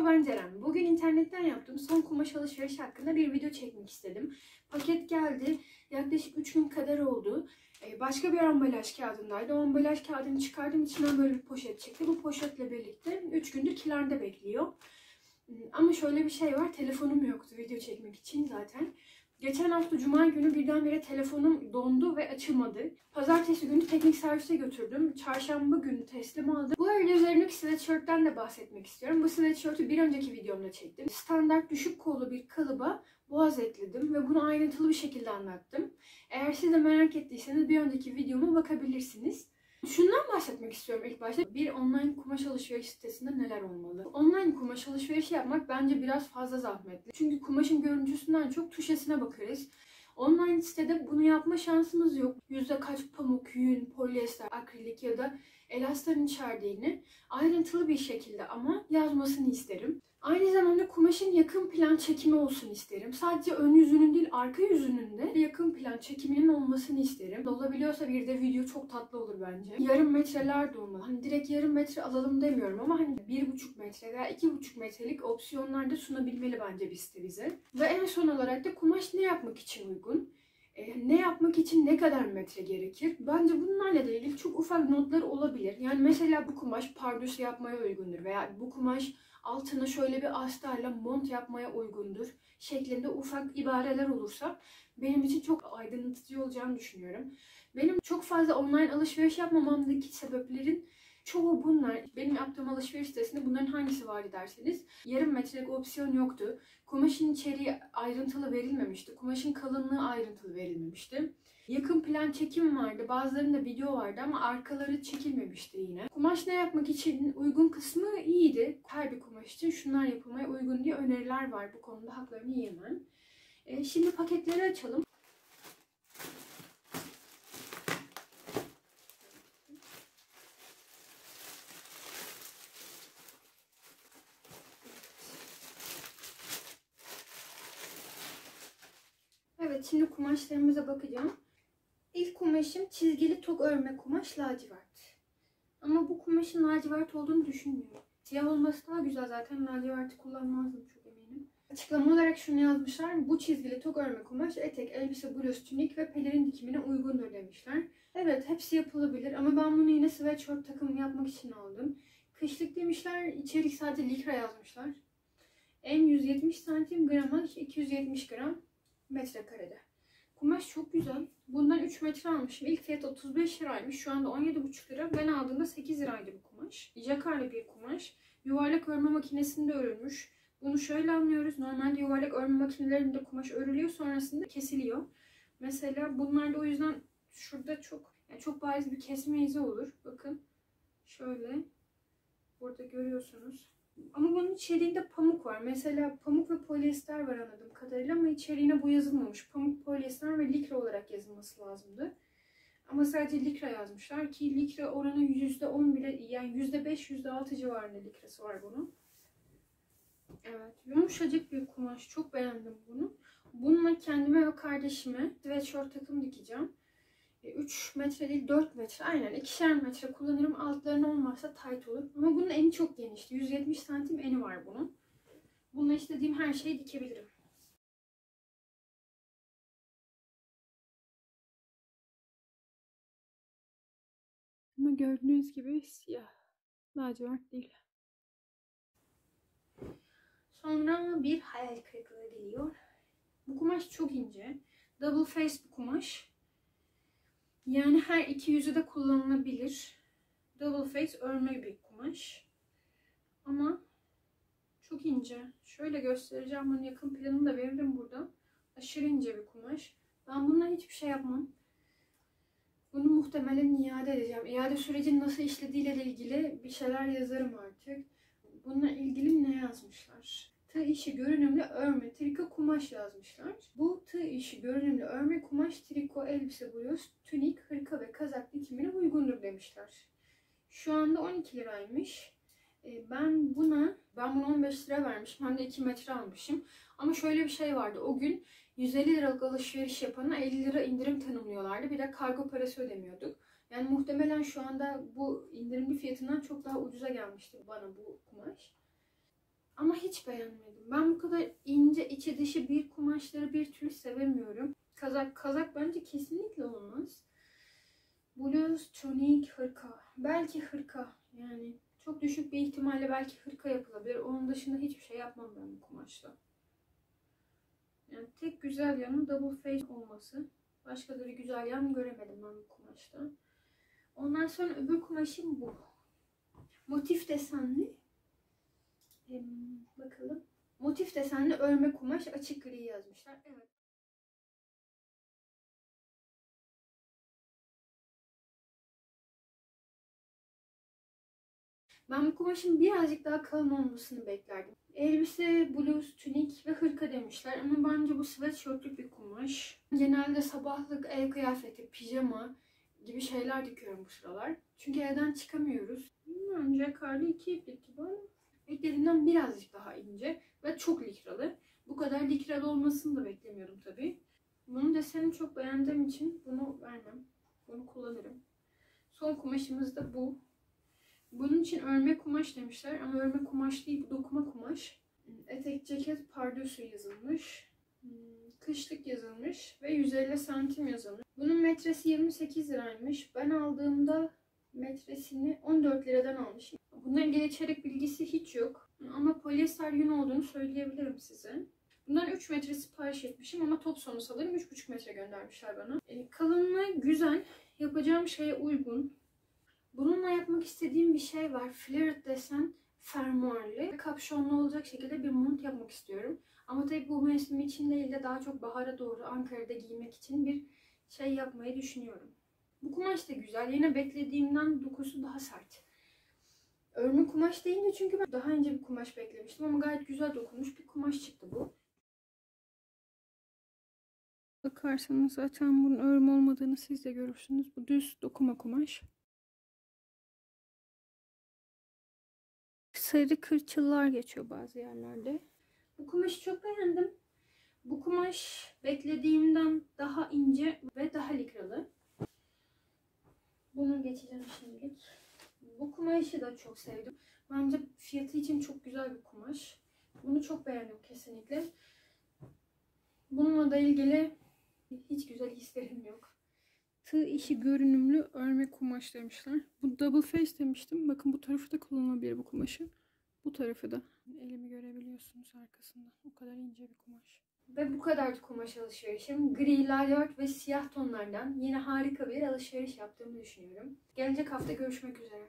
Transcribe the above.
Merhaba, ben Ceren. Bugün internetten yaptığım son kumaş alışverişi hakkında bir video çekmek istedim. Paket geldi. Yaklaşık 3 gün kadar oldu. Başka bir ambalaj kağıdındaydı. O ambalaj kağıdını çıkardığım içinden böyle bir poşet çıktı. Bu poşetle birlikte 3 gündür kilerde bekliyor. Ama şöyle bir şey var. Telefonum yoktu video çekmek için zaten. Geçen hafta Cuma günü birdenbire telefonum dondu ve açılmadı. Pazartesi günü teknik servise götürdüm. Çarşamba günü teslim aldım. Bu arada üzerindeki sweatshirt'ten de bahsetmek istiyorum. Bu sweatshirt'ü bir önceki videomda çektim. Standart düşük kollu bir kalıba boğaz ekledim ve bunu ayrıntılı bir şekilde anlattım. Eğer siz de merak ettiyseniz bir önceki videoma bakabilirsiniz. Şundan bahsetmek istiyorum ilk başta. Bir online kumaş alışveriş sitesinde neler olmalı? Online kumaş alışverişi yapmak bence biraz fazla zahmetli. Çünkü kumaşın görüntüsünden çok tuşesine bakarız. Online sitede bunu yapma şansımız yok. Yüzde kaç pamuk, yün, polyester, akrilik ya da elastan içerdiğini ayrıntılı bir şekilde ama yazmasını isterim. Aynı zamanda kumaşın yakın plan çekimi olsun isterim. Sadece ön yüzünün değil, arka yüzünün de yakın plan çekiminin olmasını isterim. Olabiliyorsa bir de video çok tatlı olur bence. Yarım metreler de olmalı. Hani direkt yarım metre alalım demiyorum ama hani 1,5 metre veya 2,5 metrelik opsiyonlar da sunabilmeli bence bir site bize. Ve en son olarak da kumaş ne yapmak için uygun? Ne yapmak için ne kadar metre gerekir? Bence bunlarla ilgili çok ufak notlar olabilir. Yani mesela bu kumaş pardösü yapmaya uygundur veya bu kumaş altına şöyle bir astarla mont yapmaya uygundur şeklinde ufak ibareler olursa benim için çok aydınlatıcı olacağını düşünüyorum. Benim çok fazla online alışveriş yapmamamdaki sebeplerin çoğu bunlar. Benim yaptığım alışveriş sitesinde bunların hangisi vardı derseniz yarım metrelik opsiyon yoktu. Kumaşın içeriği ayrıntılı verilmemişti. Kumaşın kalınlığı ayrıntılı verilmemişti. Yakın plan çekim vardı. Bazılarında video vardı ama arkaları çekilmemişti yine. Kumaş ne yapmak için uygun kısmı iyiydi. Her bir kumaş için şunlar yapılmaya uygun diye öneriler var. Bu konuda haklarını yiyemem. Şimdi paketleri açalım. Evet, şimdi kumaşlarımıza bakacağım. İlk kumaşım çizgili tok örme kumaş lacivert. Ama bu kumaşın lacivert olduğunu düşünmüyorum. Siyah olması daha güzel, zaten laciverti kullanmazdım çok eminim. Açıklama olarak şunu yazmışlar. Bu çizgili tok örme kumaş etek, elbise, bluz, tünik ve pelerin dikimine uygundur demişler. Evet, hepsi yapılabilir ama ben bunu yine sweatshirt takımı yapmak için aldım. Kışlık demişler, içerik sadece likra yazmışlar. En 170 santim, gramaj 270 gram metrekarede. Kumaş çok güzel. Bundan 3 metre almışım. İlk fiyat 35 liraymış. Şu anda 17,5 lira. Ben aldığımda 8 liraydı bu kumaş. Jakarlı bir kumaş. Yuvarlak örme makinesinde örülmüş. Bunu şöyle anlıyoruz. Normalde yuvarlak örme makinelerinde kumaş örülüyor. Sonrasında kesiliyor. Mesela bunlarda o yüzden şurada çok bariz bir kesme izi olur. Bakın. Şöyle. Burada görüyorsunuz. Ama bunun içeriğinde pamuk var. Mesela pamuk ve polyester var anladığım kadarıyla ama içeriğine bu yazılmamış. Pamuk, polyester ve likra olarak yazılması lazımdı. Ama sadece likra yazmışlar ki likra oranı %10 bile, yani %5, %6 civarında likrası var bunun. Evet, yumuşacık bir kumaş. Çok beğendim bunu. Bununla kendime ve kardeşime sweatshirt takım dikeceğim. 3 metre değil 4 metre, aynen 2'şer metre kullanırım. Altlarına olmazsa tight olur. Ama bunun eni çok genişti. 170 santim eni var bunun. Bununla istediğim her şeyi dikebilirim. Ama gördüğünüz gibi siyah. Lacivert değil. Sonra bir hayal kırıklığı geliyor. Bu kumaş çok ince. Double face bir kumaş. Yani her iki yüzü de kullanılabilir. Double face örme bir kumaş. Ama çok ince. Şöyle göstereceğim. Bunun yakın planını da veririm burada. Aşırı ince bir kumaş. Ben bununla hiçbir şey yapmam. Bunu muhtemelen iade edeceğim. İade sürecinin nasıl işlediğiyle ilgili bir şeyler yazarım artık. Bununla ilgili ne yazmışlar? Tığ işi görünümlü örme, triko kumaş yazmışlar. Bu tığ işi görünümlü örme kumaş, triko, elbise, bluz, tünik, hırka ve kazak dikimine uygundur demişler. Şu anda 12 liraymış. Ben bunu 15 lira vermişim. Hem de 2 metre almışım. Ama şöyle bir şey vardı. O gün 150 liralık alışveriş yapana 50 lira indirim tanımlıyorlardı. Bir de kargo parası ödemiyorduk. Yani muhtemelen şu anda bu indirimli fiyatından çok daha ucuza gelmişti bana bu kumaş. Ama Ama hiç beğenmedim. Ben bu kadar ince içi dışı bir kumaşları bir türlü sevemiyorum. Kazak bence kesinlikle olmaz. Bluz, tunik, hırka. Belki hırka. Yani çok düşük bir ihtimalle belki hırka yapılabilir. Onun dışında hiçbir şey yapmam ben bu kumaşla. Yani tek güzel yanı double face olması. Başka da bir güzel yan göremedim ben bu kumaşta. Ondan sonra öbür kumaşım bu. Motif desenli. Bakalım. Motif desenli örme kumaş, açık gri yazmışlar. Evet. Ben bu kumaşın birazcık daha kalın olmasını beklerdim. Elbise, bluz, tunik ve hırka demişler ama bence bu sweatshirtlük bir kumaş. Genelde sabahlık, ev kıyafeti, pijama gibi şeyler dikiyorum bu sıralar. Çünkü evden çıkamıyoruz. Bence karlı 2 iplik gibi ama beklediğimden birazcık daha ince ve çok likralı. Bu kadar likralı olmasını da beklemiyordum tabii. Bunun desenini çok beğendiğim için bunu vermem. Bunu kullanırım. Son kumaşımız da bu. Bunun için örme kumaş demişler ama örme kumaş değil, bu dokuma kumaş. Etek, ceket, pardösü yazılmış. Kışlık yazılmış ve 150 santim yazılmış. Bunun metresi 28 liraymış. Ben aldığımda metresini 14 liradan almışım. Bununla ilgili içerik bilgisi hiç yok. Ama polyester yün olduğunu söyleyebilirim size. Bundan 3 metre sipariş etmişim ama top sonu sanırım 3,5 metre göndermişler bana. Kalınlığı güzel. Yapacağım şeye uygun. Bununla yapmak istediğim bir şey var. Flared desen fermuarlı, kapşonlu olacak şekilde bir mont yapmak istiyorum. Ama tabii bu mevsim için değil de daha çok bahara doğru Ankara'da giymek için bir şey yapmayı düşünüyorum. Bu kumaş da güzel. Yine beklediğimden dokusu daha sert. Örme kumaş deyince çünkü ben daha ince bir kumaş beklemiştim ama gayet güzel dokunmuş bir kumaş çıktı bu. Bakarsanız zaten bunun örme olmadığını siz de görürsünüz. Bu düz dokuma kumaş. Sarı kırçıllar geçiyor bazı yerlerde. Bu kumaşı çok beğendim. Bu kumaş beklediğimden daha ince ve daha likralı. Bunu geçeceğim şimdilik. Bu kumaşı da çok sevdim. Bence fiyatı için çok güzel bir kumaş. Bunu çok beğendim kesinlikle. Bununla da ilgili hiç güzel hislerim yok. Tığ işi görünümlü örme kumaş demişler. Bu double face demiştim. Bakın bu tarafı da kullanılabilir bu kumaşı. Bu tarafı da. Elimi görebiliyorsunuz arkasında. O kadar ince bir kumaş. Ve bu kadar kumaş alışverişim. Gri, lacivert ve siyah tonlardan yine harika bir alışveriş yaptığımı düşünüyorum. Gelecek hafta görüşmek üzere.